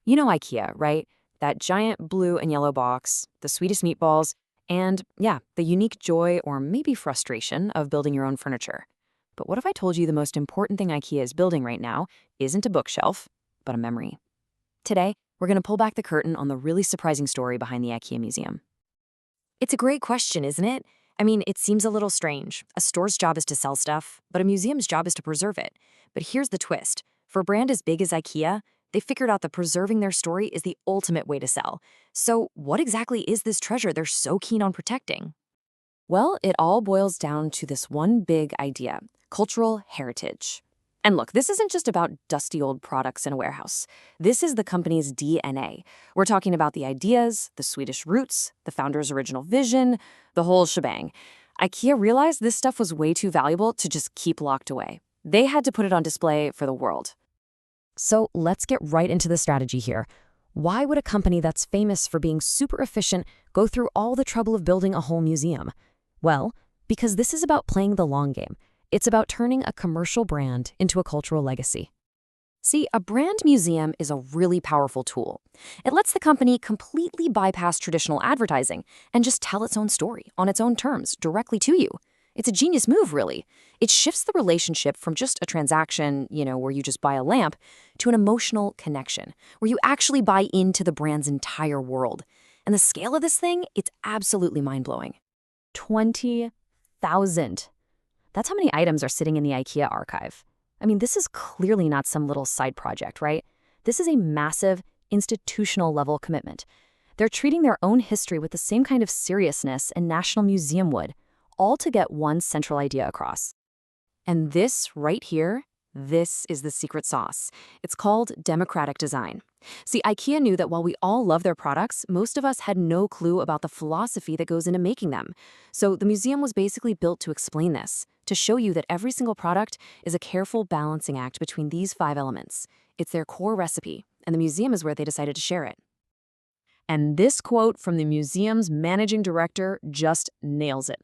You know IKEA, right? That giant blue and yellow box, the sweetest meatballs, and yeah, the unique joy or maybe frustration of building your own furniture. But what if I told you the most important thing IKEA is building right now isn't a bookshelf, but a memory? Today, we're going to pull back the curtain on the really surprising story behind the IKEA Museum. It's a great question, isn't it? I mean, it seems a little strange. A store's job is to sell stuff, but a museum's job is to preserve it. But here's the twist. For a brand as big as IKEA, they figured out that preserving their story is the ultimate way to sell. So, what exactly is this treasure they're so keen on protecting? Well, it all boils down to this one big idea: cultural heritage. And look, this isn't just about dusty old products in a warehouse. This is the company's DNA. We're talking about the ideas, the Swedish roots, the founder's original vision, the whole shebang. IKEA realized this stuff was way too valuable to just keep locked away. They had to put it on display for the world. So let's get right into the strategy here. Why would a company that's famous for being super efficient go through all the trouble of building a whole museum? Well, because this is about playing the long game. It's about turning a commercial brand into a cultural legacy. See, a brand museum is a really powerful tool. It lets the company completely bypass traditional advertising and just tell its own story on its own terms directly to you. It's a genius move, really. It shifts the relationship from just a transaction, where you just buy a lamp, to an emotional connection, where you actually buy into the brand's entire world. And the scale of this thing, it's absolutely mind-blowing. 20,000. That's how many items are sitting in the IKEA archive. I mean, this is clearly not some little side project, right? This is a massive, institutional-level commitment. They're treating their own history with the same kind of seriousness a national museum would, all to get one central idea across. And this right here, this is the secret sauce. It's called democratic design. See, IKEA knew that while we all love their products, most of us had no clue about the philosophy that goes into making them. So the museum was basically built to explain this, to show you that every single product is a careful balancing act between these 5 elements. It's their core recipe, and the museum is where they decided to share it. And this quote from the museum's managing director just nails it.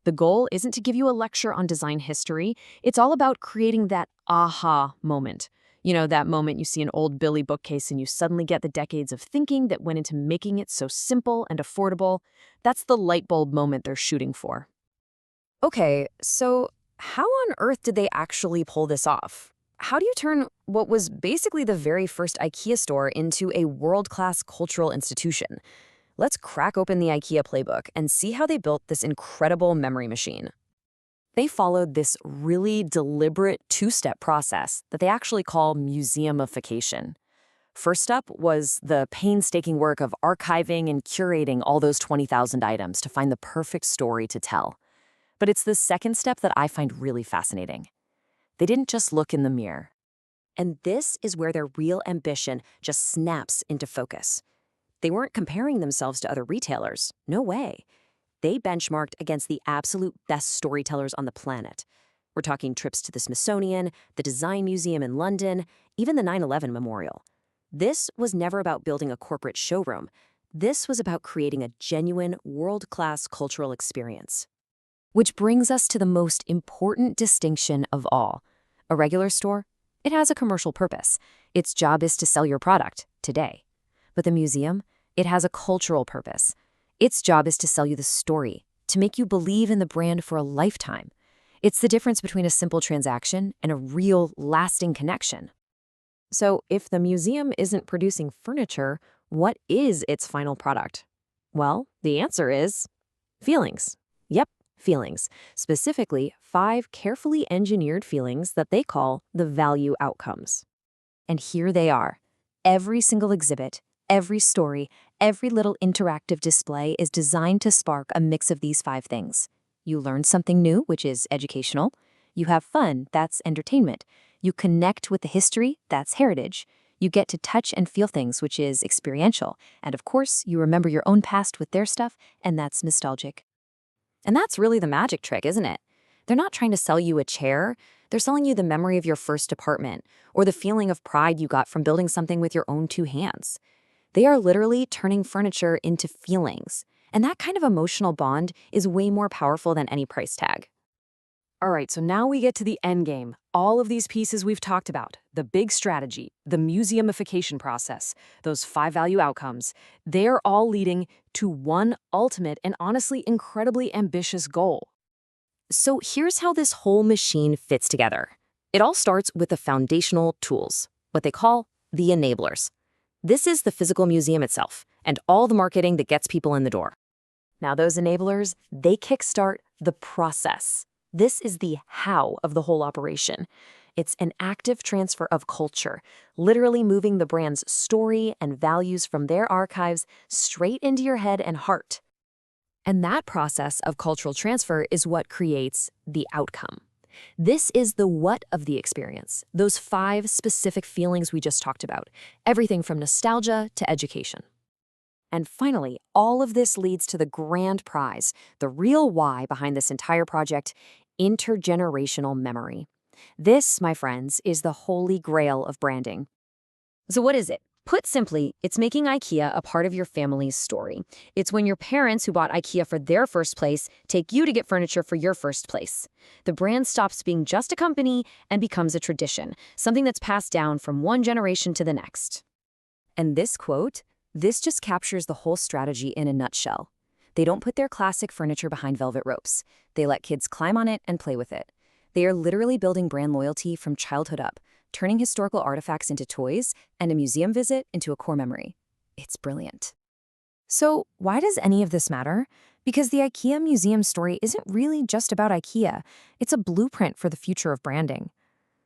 The goal isn't to give you a lecture on design history. It's all about creating that aha moment. That moment you see an old Billy bookcase and you suddenly get the decades of thinking that went into making it so simple and affordable. That's the light bulb moment they're shooting for. Okay, so how on earth did they actually pull this off? How do you turn what was basically the very first IKEA store into a world-class cultural institution? Let's crack open the IKEA playbook and see how they built this incredible memory machine. They followed this really deliberate 2-step process that they actually call museumification. First up was the painstaking work of archiving and curating all those 20,000 items to find the perfect story to tell. But it's the second step that I find really fascinating. They didn't just look in the mirror. And this is where their real ambition just snaps into focus. They weren't comparing themselves to other retailers. No way. They benchmarked against the absolute best storytellers on the planet. We're talking trips to the Smithsonian, the Design Museum in London, even the 9/11 Memorial. This was never about building a corporate showroom. This was about creating a genuine, world-class cultural experience. Which brings us to the most important distinction of all. A regular store, it has a commercial purpose. Its job is to sell your product today. But the museum, it has a cultural purpose. Its job is to sell you the story, to make you believe in the brand for a lifetime. It's the difference between a simple transaction and a real, lasting connection. So if the museum isn't producing furniture, what is its final product? Well, the answer is feelings. Yep, feelings. Specifically, 5 carefully engineered feelings that they call the value outcomes. And here they are. Every single exhibit, every story, every little interactive display is designed to spark a mix of these 5 things. You learn something new, which is educational. You have fun, that's entertainment. You connect with the history, that's heritage. You get to touch and feel things, which is experiential. And of course, you remember your own past with their stuff, and that's nostalgic. And that's really the magic trick, isn't it? They're not trying to sell you a chair. They're selling you the memory of your first apartment, or the feeling of pride you got from building something with your own 2 hands. They are literally turning furniture into feelings. And that kind of emotional bond is way more powerful than any price tag. All right, so now we get to the end game. All of these pieces we've talked about, the big strategy, the museumification process, those 5 value outcomes, they're all leading to one ultimate and honestly incredibly ambitious goal. So here's how this whole machine fits together. It all starts with the foundational tools, what they call the enablers. This is the physical museum itself and all the marketing that gets people in the door. Now those enablers, they kickstart the process. This is the how of the whole operation. It's an active transfer of culture, literally moving the brand's story and values from their archives straight into your head and heart. And that process of cultural transfer is what creates the outcome. This is the what of the experience, those 5 specific feelings we just talked about, everything from nostalgia to education. And finally, all of this leads to the grand prize, the real why behind this entire project: intergenerational memory. This, my friends, is the holy grail of branding. So what is it? Put simply, it's making IKEA a part of your family's story. It's when your parents who bought IKEA for their first place take you to get furniture for your first place. The brand stops being just a company and becomes a tradition, something that's passed down from one generation to the next. And this quote, this just captures the whole strategy in a nutshell. They don't put their classic furniture behind velvet ropes. They let kids climb on it and play with it. They are literally building brand loyalty from childhood up, turning historical artifacts into toys and a museum visit into a core memory. It's brilliant. So why does any of this matter? Because the IKEA Museum story isn't really just about IKEA. It's a blueprint for the future of branding.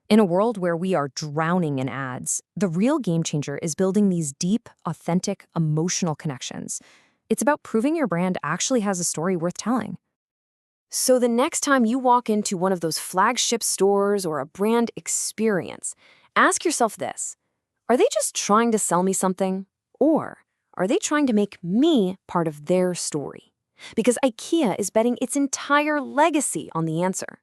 In a world where we are drowning in ads, the real game changer is building these deep, authentic, emotional connections. It's about proving your brand actually has a story worth telling. So the next time you walk into one of those flagship stores or a brand experience, ask yourself this: are they just trying to sell me something? Or are they trying to make me part of their story? Because IKEA is betting its entire legacy on the answer.